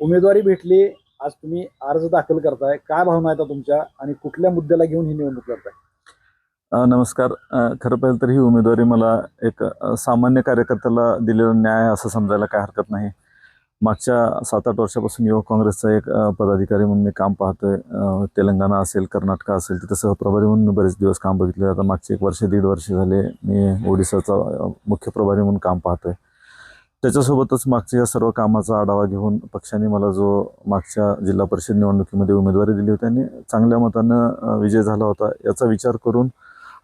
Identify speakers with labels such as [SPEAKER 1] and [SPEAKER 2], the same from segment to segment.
[SPEAKER 1] उमेदवारी भेटली, आज तुम्ही अर्ज दाखल करताय, काय भावना आहेत तुमच्या आणि कुठल्या मुद्द्याला घेऊन ही निवडणूक लढताय?
[SPEAKER 2] नमस्कार. खरं पाहिलं तर ही उमेदवारी मला एक सामान्य कार्यकर्त्याला दिलेला न्याय असं समजायला काय हरकत नाही. मागच्या 7-8 वर्षापासून युवक काँग्रेसचा एक पदाधिकारी म्हणून मी काम पाहतोय. तेलंगणा असेल, कर्नाटक असेल, तिथं सहप्रभारी म्हणून मी बरेच दिवस काम बघितलं. आता मागचे 1 वर्ष 1.5 वर्ष झाले मी ओडिसाचा मुख्य प्रभारी म्हणून काम पाहतोय. त्याच्यासोबतच मागच्या या सर्व कामाचा आढावा घेऊन पक्षाने मला जो मागच्या जिल्हा परिषद निवडणुकीमध्ये उमेदवारी दिली होती आणि चांगल्या मतानं विजय झाला होता, याचा विचार करून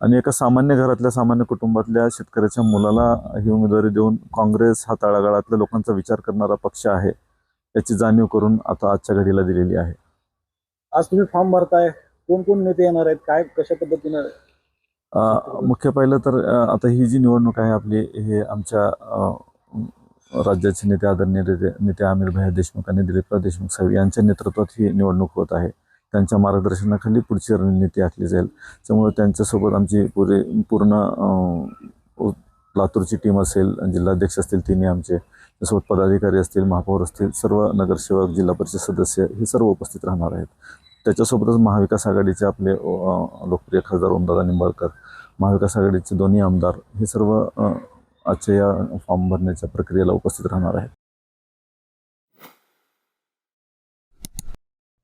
[SPEAKER 2] आणि एका सामान्य घरातल्या सामान्य कुटुंबातल्या शेतकऱ्याच्या मुलाला ही उमेदवारी देऊन काँग्रेस हा तळागाळातल्या लोकांचा विचार करणारा पक्ष आहे याची जाणीव करून आता आजच्या घडीला दिलेली आहे.
[SPEAKER 1] आज तुम्ही फॉर्म भरताय, कोण कोण नेते येणार आहेत, काय कशा पद्धतीनं?
[SPEAKER 2] मुख्य पाहिलं तर आता ही जी निवडणूक आहे आपली, हे आमच्या राज्याचे नेते आदरणीय नेते आमिर भैया देशमुख आणि दिलीपराव देशमुख साहेब यांच्या नेतृत्वात ही निवडणूक होत आहे. त्यांच्या मार्गदर्शनाखाली पुढची रणनीती आखली जाईल. त्यामुळे त्यांच्यासोबत आमची पूर्ण लातूरची टीम असेल, जिल्हाध्यक्ष असतील तिन्ही आमचे, त्यासोबत पदाधिकारी असतील, महापौर असतील, सर्व नगरसेवक, जिल्हा परिषद सदस्य हे सर्व उपस्थित राहणार आहेत. त्याच्यासोबतच महाविकास आघाडीचे आपले लोकप्रिय खासदार ओमदादा निंबाळकर, महाविकास आघाडीचे दोन्ही आमदार हे सर्व आजच्या या फॉर्म भरण्याच्या प्रक्रियेला उपस्थित राहणार आहेत.